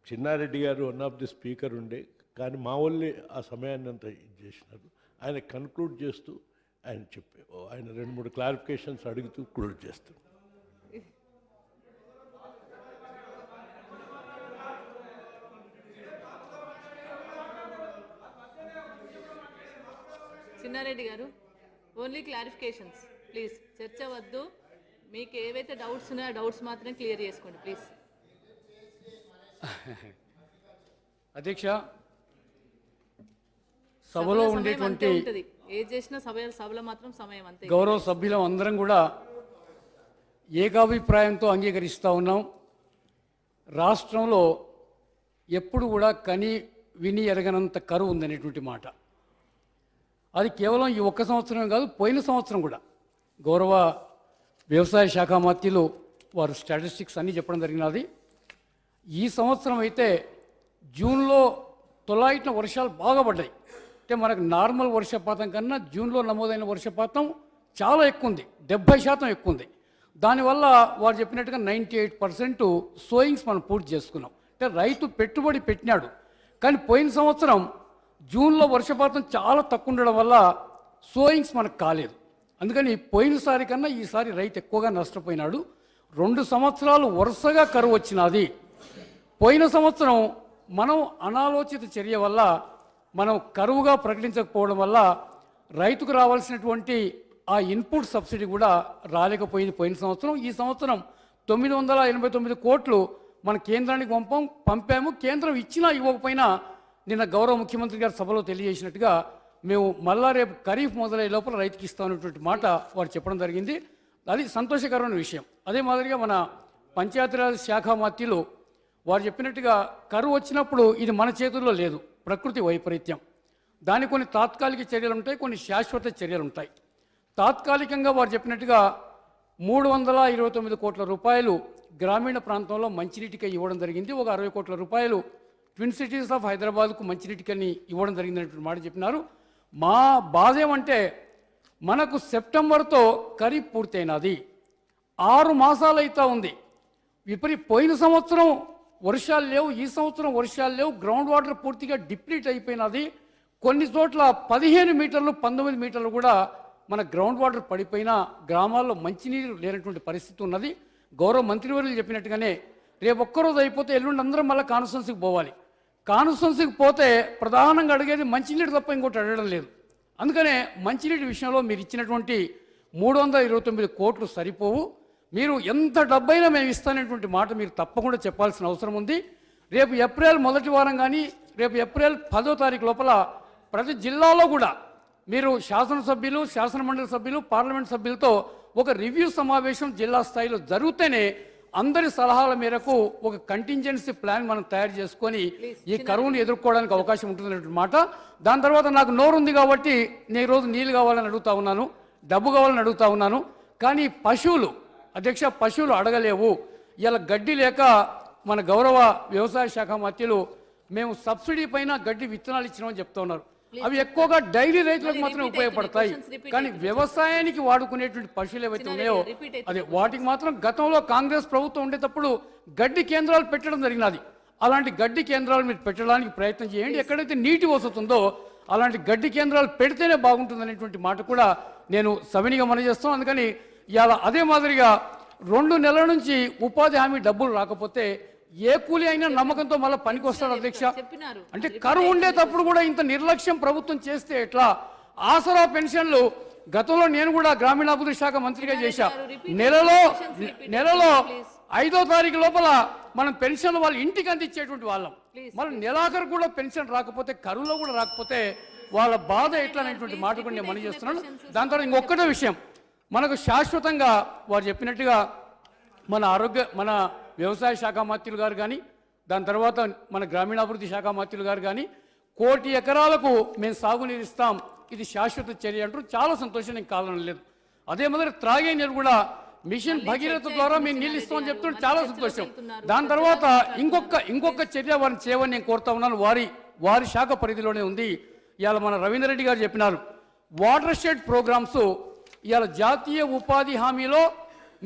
చిన్నారెడ్డి గారు one of the speaker ఉండే, కానీ మా వాళ్ళే ఆ సమయాన్ని అంతా ఇది చేసినారు. ఆయన కన్క్లూడ్ చేస్తూ ఆయన ఆయన 2-3 క్లారిఫికేషన్స్ అడుగుతూ క్లోజ్ చేస్తారు. చిన్నారెడ్డి గారు, ఓన్లీ క్లారిఫికేషన్స్ ప్లీజ్, చర్చ వద్దు. మీకు ఏవైతే డౌట్స్ ఉన్నాయో ఆ డౌట్స్ మాత్రమే క్లియర్ చేసుకోండి ప్లీజ్. అధ్యక్ష, సభలో ఉండేటువంటి ఏది చేసినా సభలో మాత్రం సమయం అంతే. గౌరవ సభ్యులం అందరం కూడా ఏకాభిప్రాయంతో అంగీకరిస్తూ ఉన్నాం. రాష్ట్రంలో ఎప్పుడు కూడా కని విని ఎరగనంత కరువు ఉందనేటువంటి మాట. అది కేవలం ఈ ఒక్క సంవత్సరం కాదు, పోయిన సంవత్సరం కూడా గౌరవ వ్యవసాయ శాఖ మంత్రులు వారు స్టాటిస్టిక్స్ అన్నీ చెప్పడం జరిగినది. ఈ సంవత్సరం అయితే జూన్లో తొలాయిట్న వర్షాలు బాగా పడ్డాయి. అంటే మనకు నార్మల్ వర్షపాతం కన్నా జూన్లో నమోదైన వర్షపాతం చాలా ఎక్కువ ఉంది, 70% ఎక్కువ ఉంది. దానివల్ల వారు చెప్పినట్టుగా 98% సోయింగ్స్ మనం పూర్తి చేసుకున్నాం. అంటే రైతు పెట్టుబడి పెట్టినాడు, కానీ పోయిన సంవత్సరం జూన్లో వర్షపాతం చాలా తక్కువ ఉండడం వల్ల సోయింగ్స్ మనకు కాలేదు. అందుకని పోయినసారి కన్నా ఈసారి రైతు ఎక్కువగా నష్టపోయినాడు. 2 సంవత్సరాలు వరుసగా కరువు వచ్చినది. పోయిన సంవత్సరం మనం అనాలోచిత చర్య వల్ల మనం కరువుగా ప్రకటించకపోవడం వల్ల రైతుకు రావాల్సినటువంటి ఆ ఇన్పుట్ సబ్సిడీ కూడా రాలేకపోయింది పోయిన సంవత్సరం. ఈ సంవత్సరం 989 కోట్లు మన కేంద్రానికి పంపాము. కేంద్రం ఇచ్చినా ఇవ్వకపోయినా నిన్న గౌరవ ముఖ్యమంత్రి గారు సభలో తెలియజేసినట్టుగా మేము మళ్ళా రేపు ఖరీఫ్ మొదలయ్యే లోపల రైతుకి ఇస్తామనేటువంటి మాట వారు చెప్పడం జరిగింది. అది సంతోషకరమైన విషయం. అదే మాదిరిగా మన పంచాయతీరాజ్ శాఖ మంత్రులు వారు చెప్పినట్టుగా కరువు వచ్చినప్పుడు ఇది మన చేతుల్లో లేదు, ప్రకృతి వైపరీత్యం. దానికి కొన్ని తాత్కాలిక చర్యలు ఉంటాయి, కొన్ని శాశ్వత చర్యలు ఉంటాయి. తాత్కాలికంగా వారు చెప్పినట్టుగా 329 కోట్ల రూపాయలు గ్రామీణ ప్రాంతంలో మంచినీటికి ఇవ్వడం జరిగింది. ఒక 60 కోట్ల రూపాయలు ట్విన్ సిటీస్ ఆఫ్ హైదరాబాద్కు మంచినీటికని ఇవ్వడం జరిగిందనేటువంటి మాట చెప్పినారు. మా బాధ ఏమంటే మనకు సెప్టెంబర్తో ఖరీఫ్ పూర్తయినది, 6 మాసాలు అవుతా ఉంది. పోయిన సంవత్సరం వర్షాలు లేవు, ఈ సంవత్సరం వర్షాలు లేవు, గ్రౌండ్ వాటర్ పూర్తిగా డిప్లీట్ అయిపోయినది. కొన్ని చోట్ల 15 మీటర్లు 19 మీటర్లు కూడా మన గ్రౌండ్ వాటర్ పడిపోయినా గ్రామాల్లో మంచినీరు లేనటువంటి పరిస్థితి ఉన్నది. గౌరవ మంత్రివర్యులు చెప్పినట్టుగానే రేపు ఒక్కరోజు అయిపోతే ఎల్లుండి అందరం మళ్ళీ కాన్స్టిట్యున్సీకి పోవాలి. కాన్స్టిట్యున్సీకి పోతే ప్రధానంగా అడిగేది మంచినీరు తప్ప ఇంకోటి అడగడం లేదు. అందుకనే మంచినీటి విషయంలో మీరు ఇచ్చినటువంటి 329 కోట్లు సరిపోవు. మీరు ఎంత డబ్బైనా మేము ఇస్తానటువంటి మాట మీరు తప్పకుండా చెప్పాల్సిన అవసరం ఉంది. రేపు ఏప్రిల్ మొదటి వారం కానీ రేపు ఏప్రిల్ 10వ తారీఖు లోపల ప్రతి జిల్లాలో కూడా మీరు శాసనసభ్యులు, శాసనమండలి సభ్యులు, పార్లమెంట్ సభ్యులతో ఒక రివ్యూ సమావేశం జిల్లా స్థాయిలో జరిగితేనే అందరి సలహాల మేరకు ఒక కంటింజెన్సీ ప్లాన్ మనం తయారు చేసుకొని ఈ కరువును ఎదుర్కోవడానికి అవకాశం ఉంటుందనేటువంటి మాట. దాని తర్వాత నాకు నోరు ఉంది కాబట్టి నేను రోజు నీళ్ళు కావాలని అడుగుతా ఉన్నాను, డబ్బు కావాలని అడుగుతా ఉన్నాను. కానీ పశువులు అధ్యక్ష, పశువులు అడగలేవు. ఇలా గడ్డి లేక మన గౌరవ వ్యవసాయ శాఖ మంత్రులు మేము సబ్సిడీ పైన గడ్డి విత్తనాలు ఇచ్చినామని చెప్తా ఉన్నారు. అవి ఎక్కువగా డైరీ రైతులకు మాత్రమే ఉపయోగపడతాయి, కానీ వ్యవసాయానికి వాడుకునేటువంటి పశువులు ఏవైతే ఉన్నాయో అదే వాటికి మాత్రం గతంలో కాంగ్రెస్ ప్రభుత్వం ఉండేటప్పుడు గడ్డి కేంద్రాలు పెట్టడం జరిగినది. అలాంటి గడ్డి కేంద్రాలు మీరు పెట్టడానికి ప్రయత్నం చేయండి. ఎక్కడైతే నీటి వసతుందో అలాంటి గడ్డి కేంద్రాలు పెడితేనే బాగుంటుందనేటువంటి మాట కూడా నేను సవినిగా మనవి చేస్తాను. అందుకని ఇవాళ అదే మాదిరిగా 2 నెలల నుంచి ఉపాధి హామీ డబ్బులు రాకపోతే ఏ కూలి అయినా నమ్మకంతో మళ్ళీ పనికి వస్తాడు అధ్యక్ష. అంటే కరువు ఉండేటప్పుడు కూడా ఇంత నిర్లక్ష్యం ప్రభుత్వం చేస్తే ఎట్లా? ఆసరా పెన్షన్లు గతంలో నేను కూడా గ్రామీణాభివృద్ధి శాఖ మంత్రిగా చేశా. నెలలో 5వ తారీఖు లోపల మనం పెన్షన్లు వాళ్ళ ఇంటికి అందించేటువంటి వాళ్ళం. మన నెలాఖరు కూడా పెన్షన్ రాకపోతే, కరువులో కూడా రాకపోతే వాళ్ళ బాధ ఎట్లా అనేటువంటి మాట కూడా నేను మనవి చేస్తున్నాను. దాని తర్వాత ఇంకొకటే విషయం, మనకు శాశ్వతంగా వారు చెప్పినట్టుగా మన వ్యవసాయ శాఖ మంత్రులు గారు కానీ, దాని తర్వాత మన గ్రామీణాభివృద్ధి శాఖ మంత్రులు గారు కానీ 1 కోటి ఎకరాలకు మేము సాగునీరు ఇస్తాం, ఇది శాశ్వత చర్య అంటారు. చాలా సంతోషం, నేను కావాలని లేదు. అదే మాదిరి త్రాగే నీరు కూడా మిషన్ భగీరథ ద్వారా మేము నీళ్ళు ఇస్తామని చెప్తుంటే చాలా సంతోషం. దాని తర్వాత ఇంకొక చర్య వారిని చేయమని నేను కోరుతా ఉన్నాను. వారి శాఖ పరిధిలోనే ఉంది. ఇవాళ మన రవీందర్ రెడ్డి గారు చెప్పినారు, వాటర్ షెడ్ ప్రోగ్రామ్స్ ఇవాళ జాతీయ ఉపాధి హామీలో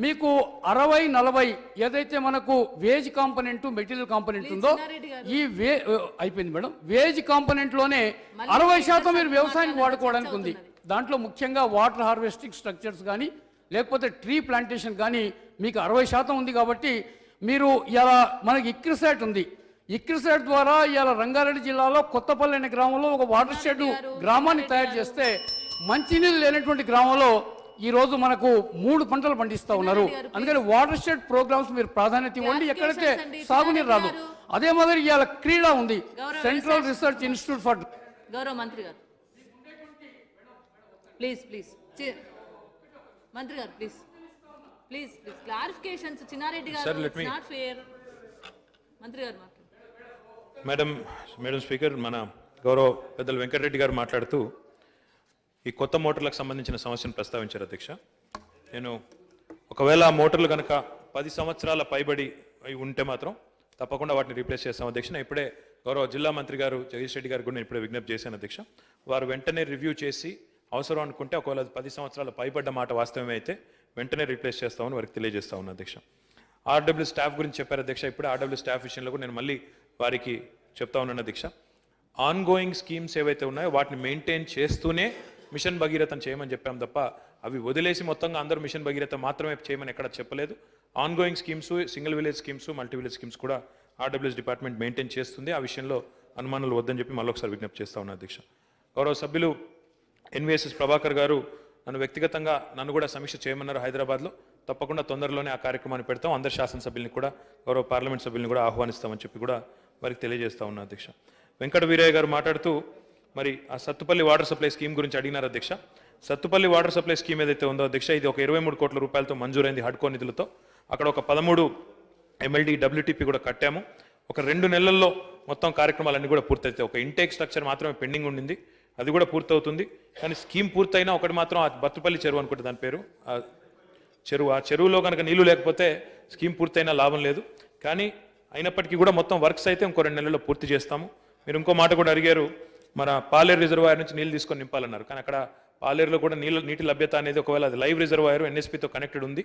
మీకు 60-40 ఏదైతే మనకు వేజ్ కాంపనెంట్ మెటీరియల్ కాంపనెంట్ ఉందో చిన్నారెడ్డి గారు. ఈ అయిపోయింది మేడం. వేజ్ కాంపనెంట్లోనే 60% మీరు వ్యవసాయానికి వాడుకోవడానికి ఉంది. దాంట్లో ముఖ్యంగా వాటర్ హార్వెస్టింగ్ స్ట్రక్చర్స్ కానీ లేకపోతే ట్రీ ప్లాంటేషన్ కానీ మీకు 60% ఉంది. కాబట్టి మీరు ఇలా మనకి ఇక్రిసాట్ ఉంది. ఇక్రిసాట్ ద్వారా ఇవాళ రంగారెడ్డి జిల్లాలో కొత్తపల్లి అనే గ్రామంలో ఒక వాటర్ షెడ్ గ్రామాన్ని తయారు చేస్తే మంచినీళ్ళు లేనటువంటి గ్రామంలో ఈరోజు మనకు 3 పంటలు పండిస్తూ ఉన్నారు. అందుకని వాటర్ షెడ్ ప్రోగ్రామ్స్ మీరు ప్రాధాన్యత ఇవ్వండి. ఎక్కడైతే సాగునీరు రాదు అదే మాదిరి ఇవాళ క్రీడా ఉంది. సెంట్రల్ రిసర్చ్ ఇన్స్టిట్యూట్ ఫర్ గౌరవ మంత్రి గారు ప్లీజ్ మంత్రి గారు ప్లీజ్ క్లారిఫికేషన్స్. చిన్నారెడ్డి గారు నాట్ ఫేర్. మంత్రి గారు మేడం స్పీకర్, మన గౌరవ పెద్దలు వెంకటరెడ్డి గారు మాట్లాడుతూ ఈ కొత్త మోటార్లకు సంబంధించిన సమస్యను ప్రస్తావించారు అధ్యక్ష. నేను ఒకవేళ ఆ మోటార్లు కనుక 10 సంవత్సరాల పైబడి ఉంటే మాత్రం తప్పకుండా వాటిని రీప్లేస్ చేస్తాం అధ్యక్ష. నేను ఇప్పుడే గౌరవ జిల్లా మంత్రి గారు జగదీష్ రెడ్డి గారు కూడా నేను ఇప్పుడే విజ్ఞప్తి చేశాను అధ్యక్ష. వారు వెంటనే రివ్యూ చేసి అవసరం అనుకుంటే ఒకవేళ 10 సంవత్సరాల పైబడ్డ మాట వాస్తవమే అయితే వెంటనే రీప్లేస్ చేస్తామని వారికి తెలియజేస్తా ఉన్నాను అధ్యక్ష. ఆర్డబ్ల్యూ స్టాఫ్ గురించి చెప్పారు అధ్యక్ష. ఇప్పుడు ఆర్డబ్ల్యూ స్టాఫ్ విషయంలో కూడా నేను మళ్ళీ వారికి చెప్తా ఉన్నాను అధ్యక్ష. ఆన్ గోయింగ్ స్కీమ్స్ ఏవైతే ఉన్నాయో వాటిని మెయింటైన్ చేస్తూనే మిషన్ భగీరథను చేయమని చెప్పాం తప్ప అవి వదిలేసి మొత్తంగా అందరూ మిషన్ భగీరథ మాత్రమే చేయమని ఎక్కడ చెప్పలేదు. On going schemes, single village schemes, multi village schemes కూడా ఆర్డబ్ల్యూఎస్ డిపార్ట్మెంట్ మెయింటైన్ చేస్తుంది. ఆ విషయంలో అనుమానాలు వద్దని చెప్పి మళ్ళొకసారి విజ్ఞప్తి చేస్తా ఉన్నాను అధ్యక్ష. గౌరవ సభ్యులు ఎన్విఎస్ఎస్ ప్రభాకర్ గారు నన్ను కూడా సమీక్ష చేయమన్నారు హైదరాబాద్లో. తప్పకుండా తొందరలోనే ఆ కార్యక్రమాన్ని పెడతాం. అందరు శాసనసభ్యుల్ని కూడా గౌరవ పార్లమెంట్ సభ్యుల్ని కూడా ఆహ్వానిస్తామని చెప్పి కూడా వారికి తెలియజేస్తా ఉన్నా అధ్యక్ష. వెంకట వీరయ్య గారు మాట్లాడుతూ మరి ఆ సత్తుపల్లి వాటర్ సప్లై స్కీమ్ గురించి అడిగినారు అధ్యక్ష. సత్తుపల్లి వాటర్ సప్లై స్కీమ్ ఏదైతే ఉందో అధ్యక్ష, ఇది ఒక 23 కోట్ల రూపాయలతో మంజూరైంది హడ్కో నిధులతో. అక్కడ ఒక 13 MLD WTP కూడా కట్టాము. ఒక 2 నెలల్లో మొత్తం కార్యక్రమాలన్నీ కూడా పూర్తయితాయి. ఒక ఇంటేక్ స్ట్రక్చర్ మాత్రమే పెండింగ్ ఉండింది, అది కూడా పూర్తవుతుంది. కానీ స్కీమ్ పూర్తయినా ఒకటి మాత్రం ఆ బత్తుపల్లి చెరువు అనుకుంటే దాని పేరు ఆ చెరువులో కనుక నీళ్లు లేకపోతే స్కీమ్ పూర్తయినా లాభం లేదు. కానీ అయినప్పటికీ కూడా మొత్తం వర్క్స్ అయితే ఇంకో 2 నెలల్లో పూర్తి చేస్తాము. మీరు ఇంకో మాట కూడా అడిగారు, మన పాలేరు రిజర్వాయర్ నుంచి నీళ్ళు తీసుకొని నింపాలన్నారు. కానీ అక్కడ పాలేరులో కూడా నీటి లభ్యత అనేది ఒకవేళ అది లైవ్ రిజర్వాయర్ NSPతో కనెక్టెడ్ ఉంది.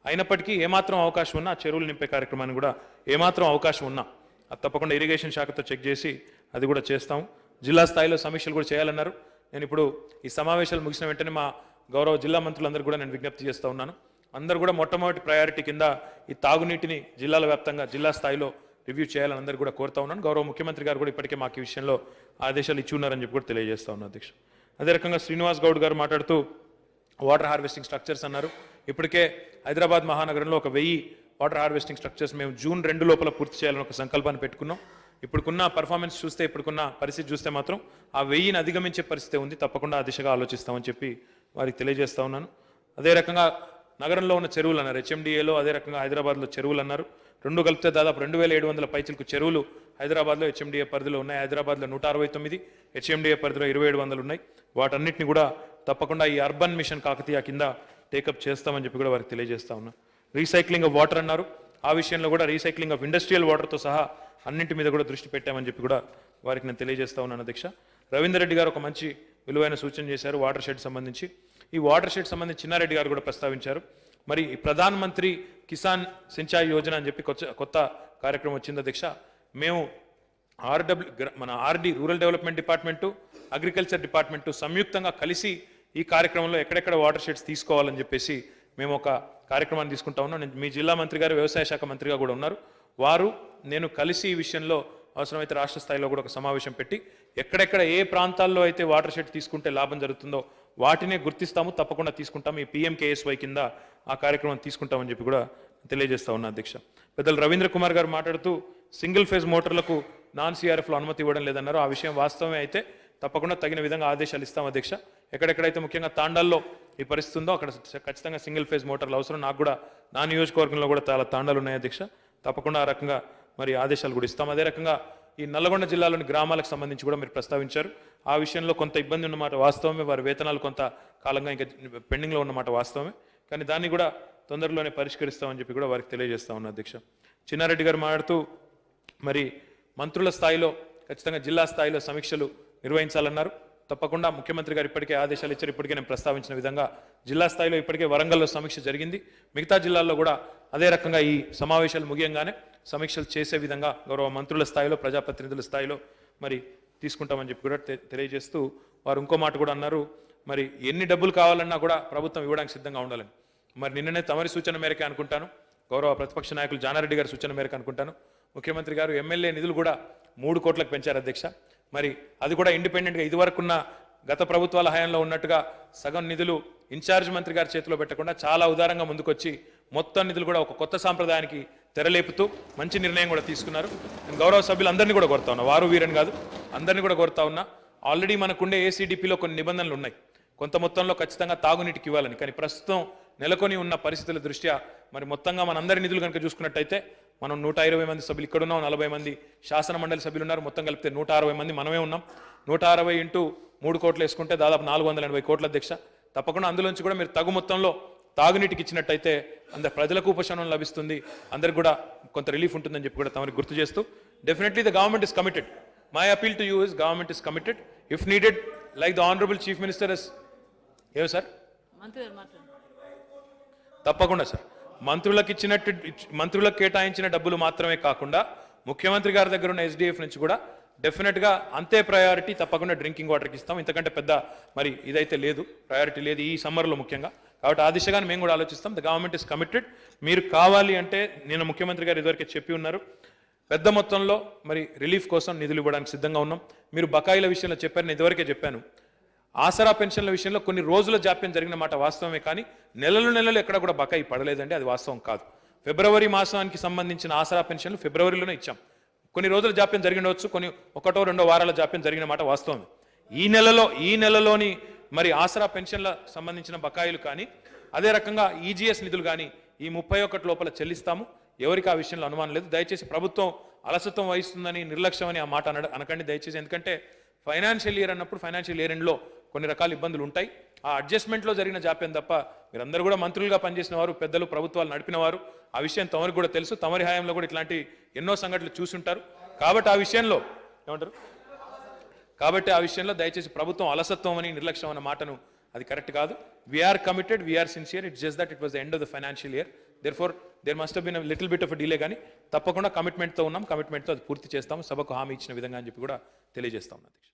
అయినప్పటికీ ఏమాత్రం అవకాశం ఉన్నా చెరువులు నింపే కార్యక్రమాన్ని కూడా ఏమాత్రం అవకాశం ఉన్నా అది తప్పకుండా ఇరిగేషన్ శాఖతో చెక్ చేసి అది కూడా చేస్తాము. జిల్లా స్థాయిలో సమీక్షలు కూడా చేయాలన్నారు. నేను ఇప్పుడు ఈ సమావేశాలు ముగిసిన వెంటనే మా గౌరవ జిల్లా మంత్రులందరూ కూడా నేను విజ్ఞప్తి చేస్తూ ఉన్నాను. అందరూ కూడా మొట్టమొదటి ప్రయారిటీ కింద ఈ తాగునీటిని జిల్లాల వ్యాప్తంగా జిల్లా స్థాయిలో రివ్యూ చేయాలని అందరూ కూడా కోరుతా ఉన్నాను. గౌరవ ముఖ్యమంత్రి గారు కూడా ఇప్పటికే మాకు ఈ విషయంలో ఆదేశాలు ఇచ్చి ఉన్నారని చెప్పి కూడా తెలియజేస్తా ఉన్నాను అధ్యక్ష. అదే రకంగా శ్రీనివాస్ గౌడ్ గారు మాట్లాడుతూ వాటర్ హార్వెస్టింగ్ స్ట్రక్చర్స్ అన్నారు. ఇప్పటికే హైదరాబాద్ మహానగరంలో ఒక 1000 వాటర్ హార్వెస్టింగ్ స్ట్రక్చర్స్ మేము జూన్ 2 లోపల పూర్తి చేయాలని ఒక సంకల్పాన్ని పెట్టుకున్నాం. ఇప్పుడుకున్న పర్ఫార్మెన్స్ చూస్తే, ఇప్పుడుకున్న పరిస్థితి చూస్తే మాత్రం ఆ 1000ని అధిగమించే పరిస్థితి ఉంది. తప్పకుండా ఆ దిశగా ఆలోచిస్తామని చెప్పి వారికి తెలియజేస్తా ఉన్నాను. అదే రకంగా నగరంలో ఉన్న చెరువులు అన్నారు, HMDAలో, అదే రకంగా హైదరాబాద్లో చెరువులు అన్నారు. 2 కలిపితే దాదాపు 2700 పైచిలకు చెరువులు హైదరాబాద్లో HMDA పరిధిలో ఉన్నాయి. హైదరాబాద్లో 169, HMDA పరిధిలో 2700 ఉన్నాయి. వాటన్నిటిని కూడా తప్పకుండా ఈ అర్బన్ మిషన్ కాకతీయ కింద టేకప్ చేస్తామని చెప్పి కూడా వారికి తెలియజేస్తా ఉన్నా. రీసైక్లింగ్ ఆఫ్ వాటర్ అన్నారు. ఆ విషయంలో కూడా రీసైక్లింగ్ ఆఫ్ ఇండస్ట్రియల్ వాటర్తో సహా అన్నింటి మీద కూడా దృష్టి పెట్టామని చెప్పి కూడా వారికి నేను తెలియజేస్తా ఉన్నాను అధ్యక్ష. రవీందర్ రెడ్డి గారు ఒక మంచి విలువైన సూచన చేశారు వాటర్ షెడ్ సంబంధించి. ఈ వాటర్ షెడ్ సంబంధించి చిన్నారెడ్డి గారు కూడా ప్రస్తావించారు. మరి ప్రధాన్ మంత్రి కిసాన్ సించాయి యోజన అని చెప్పి కొత్త కార్యక్రమం వచ్చింది అధ్యక్ష. మేము మన RD rural development department, agriculture department సంయుక్తంగా కలిసి ఈ కార్యక్రమంలో ఎక్కడెక్కడ వాటర్ షెడ్స్ తీసుకోవాలని చెప్పేసి మేము ఒక కార్యక్రమాన్ని తీసుకుంటా ఉన్నాం. మీ జిల్లా మంత్రి గారు వ్యవసాయ శాఖ మంత్రిగా కూడా ఉన్నారు. వారు నేను కలిసి ఈ విషయంలో అవసరమైతే రాష్ట్ర స్థాయిలో కూడా ఒక సమావేశం పెట్టి ఎక్కడెక్కడ ఏ ప్రాంతాల్లో అయితే వాటర్ షెడ్ తీసుకుంటే లాభం జరుగుతుందో వాటినే గుర్తిస్తాము, తప్పకుండా తీసుకుంటాము. ఈ PMKSY కింద ఆ కార్యక్రమం తీసుకుంటామని చెప్పి కూడా తెలియజేస్తా ఉన్నా అధ్యక్ష. పెద్దలు రవీంద్ర కుమార్ గారు మాట్లాడుతూ సింగిల్ ఫేజ్ మోటార్లకు non-CRFలో అనుమతి ఇవ్వడం లేదన్నారు. ఆ విషయం వాస్తవమే అయితే తప్పకుండా తగిన విధంగా ఆదేశాలు ఇస్తాం అధ్యక్ష. ఎక్కడెక్కడైతే ముఖ్యంగా తాండాల్లో ఈ పరిస్థితి ఉందో అక్కడ ఖచ్చితంగా సింగిల్ ఫేజ్ మోటార్లు అవసరం. నాకు కూడా నా నియోజకవర్గంలో కూడా చాలా తాండాలు ఉన్నాయి అధ్యక్ష. తప్పకుండా ఆ రకంగా మరి ఆదేశాలు కూడా ఇస్తాం. అదే రకంగా ఈ నల్లగొండ జిల్లాలోని గ్రామాలకు సంబంధించి కూడా మీరు ప్రస్తావించారు. ఆ విషయంలో కొంత ఇబ్బంది ఉన్నమాట వాస్తవమే. వారి వేతనాలు కొంత కాలంగా ఇంకా పెండింగ్లో ఉన్నమాట వాస్తవమే. కానీ దాన్ని కూడా తొందరలోనే పరిష్కరిస్తామని చెప్పి కూడా వారికి తెలియజేస్తా ఉన్నా అధ్యక్ష. చిన్నారెడ్డి గారు మాట్లాడుతూ మరి మంత్రుల స్థాయిలో ఖచ్చితంగా జిల్లా స్థాయిలో సమీక్షలు నిర్వహించాలన్నారు. తప్పకుండా ముఖ్యమంత్రి గారు ఇప్పటికే ఆదేశాలు ఇచ్చారు. ఇప్పటికే నేను ప్రస్తావించిన విధంగా జిల్లా స్థాయిలో ఇప్పటికే వరంగల్లో సమీక్ష జరిగింది. మిగతా జిల్లాల్లో కూడా అదే రకంగా ఈ సమావేశాలు ముగియంగానే సమీక్షలు చేసే విధంగా గౌరవ మంత్రుల స్థాయిలో, ప్రజాప్రతినిధుల స్థాయిలో మరి తీసుకుంటామని చెప్పి కూడా తెలియజేస్తూ వారు ఇంకో మాట కూడా అన్నారు, మరి ఎన్ని డబ్బులు కావాలన్నా కూడా ప్రభుత్వం ఇవ్వడానికి సిద్ధంగా ఉండాలని. మరి నిన్ననే తమరి సూచన మేరకే అనుకుంటాను, గౌరవ ప్రతిపక్ష నాయకులు జానారెడ్డి గారి సూచన మేరకు అనుకుంటాను, ముఖ్యమంత్రి గారు ఎమ్మెల్యే నిధులు కూడా 3 కోట్లకు పెంచారు అధ్యక్ష. మరి అది కూడా ఇండిపెండెంట్గా ఇదివరకున్న గత ప్రభుత్వాల హయాంలో ఉన్నట్టుగా సగం నిధులు ఇన్ఛార్జ్ మంత్రి గారి చేతిలో పెట్టకుండా చాలా ఉదారంగా ముందుకొచ్చి మొత్తం నిధులు కూడా ఒక కొత్త సాంప్రదాయానికి తెరలేపుతూ మంచి నిర్ణయం కూడా తీసుకున్నారు. నేను గౌరవ సభ్యులందరినీ కూడా కోరుతా ఉన్నా, వారు వీరని కాదు, అందరినీ కూడా కోరుతా ఉన్నా. ఆల్రెడీ మనకుండే ఏసీడీపీలో కొన్ని నిబంధనలు ఉన్నాయి, కొంత మొత్తంలో ఖచ్చితంగా తాగునీటికి ఇవ్వాలని. కానీ ప్రస్తుతం నెలకొని ఉన్న పరిస్థితుల దృష్ట్యా మరి మొత్తంగా మనందరి నిధులు కనుక చూసుకున్నట్టయితే మనం 120 మంది సభ్యులు ఇక్కడ ఉన్నాం, 40 మంది శాసన మండలి సభ్యులు ఉన్నారు, మొత్తం కలిపితే 160 మంది మనమే ఉన్నాం. 160 ఇంటూ 3 కోట్లు వేసుకుంటే దాదాపు 480 కోట్ల అధ్యక్ష. తప్పకుండా అందులోంచి కూడా మీరు తగు మొత్తంలో తాగునీటికి ఇచ్చినట్టయితే అందరు ప్రజలకు ఉపశమనం లభిస్తుంది, అందరికి కూడా కొంత రిలీఫ్ ఉంటుందని చెప్పి కూడా తమరికి గుర్తు చేస్తూ, definitely the government is committed. My appeal to you is government is committed. If needed like the honourable chief minister is ఏమో సార్ మంత్రి గారు మాట్లాడండి. తప్పకుండా సార్, మంత్రులకు కేటాయించిన డబ్బులు మాత్రమే కాకుండా ముఖ్యమంత్రి గారి దగ్గర ఉన్న ఎస్డిఎఫ్ నుంచి కూడా డెఫినెట్గా అంతే ప్రయారిటీ తప్పకుండా డ్రింకింగ్ వాటర్కి ఇస్తాం. ఇంతకంటే పెద్ద మరి ఇదైతే లేదు, ప్రయారిటీ లేదు ఈ సమ్మర్లో ముఖ్యంగా. కాబట్టి ఆ దిశగానే మేము కూడా ఆలోచిస్తాం. The government is committed. మీరు కావాలి అంటే నేను ముఖ్యమంత్రి గారు ఇదివరకే చెప్పి ఉన్నారు, పెద్ద మొత్తంలో మరి రిలీఫ్ కోసం నిధులు ఇవ్వడానికి సిద్ధంగా ఉన్నాం. మీరు బకాయిల విషయంలో చెప్పారు, నేను ఇదివరకే చెప్పాను. ఆసరా పెన్షన్ల విషయంలో కొన్ని రోజుల జాప్యం జరిగిన మాట వాస్తవమే, కానీ నెలలు ఎక్కడ కూడా బకాయి పడలేదండి, అది వాస్తవం కాదు. ఫిబ్రవరి మాసానికి సంబంధించిన ఆసరా పెన్షన్లు ఫిబ్రవరిలోనే ఇచ్చాం. కొన్ని రోజుల జాప్యం జరిగినవచ్చు, కొన్ని 1-2 వారాల జాప్యం జరిగిన మాట వాస్తవమే. ఈ నెలలోని మరి ఆసరా పెన్షన్ల సంబంధించిన బకాయిలు కానీ అదే రకంగా ఈజీఎస్ నిధులు కానీ ఈ 31 లోపల చెల్లిస్తాము. ఎవరికి ఆ విషయంలో అనుమానం లేదు. దయచేసి ప్రభుత్వం అలసత్వం వహిస్తుందని, నిర్లక్ష్యం అని ఆ మాట అనకండి దయచేసి. ఎందుకంటే ఫైనాన్షియల్ ఇయర్ అన్నప్పుడు ఫైనాన్షియల్ ఇయర్ ఎండ్లో కొన్ని రకాల ఇబ్బందులు ఉంటాయి. ఆ అడ్జస్ట్మెంట్లో జరిగిన జాప్యం తప్ప మీరందరూ కూడా మంత్రులుగా పనిచేసిన వారు, పెద్దలు, ప్రభుత్వాలు నడిపిన వారు, ఆ విషయం తమరికి కూడా తెలుసు. తమరి హయాంలో కూడా ఇట్లాంటి ఎన్నో సంఘటనలు చూసుంటారు. కాబట్టి ఆ విషయంలో ఏమంటారు, కాబట్టి ఆ విషయంలో దయచేసి ప్రభుత్వం అలసత్వం అని, నిర్లక్ష్యం అన్న మాటను అది కరెక్ట్ కాదు. We're committed, we're sincere. It's just that it was the end of the financial year. Therefore there must have been a little bit of delay, కానీ తప్పకుండా కమిట్మెంట్తో ఉన్నాం, కమిట్మెంట్తో అది పూర్తి చేస్తాము, సభకు హామీ ఇచ్చిన విధంగా అని చెప్పి కూడా తెలియజేస్తాం అధ్యక్ష.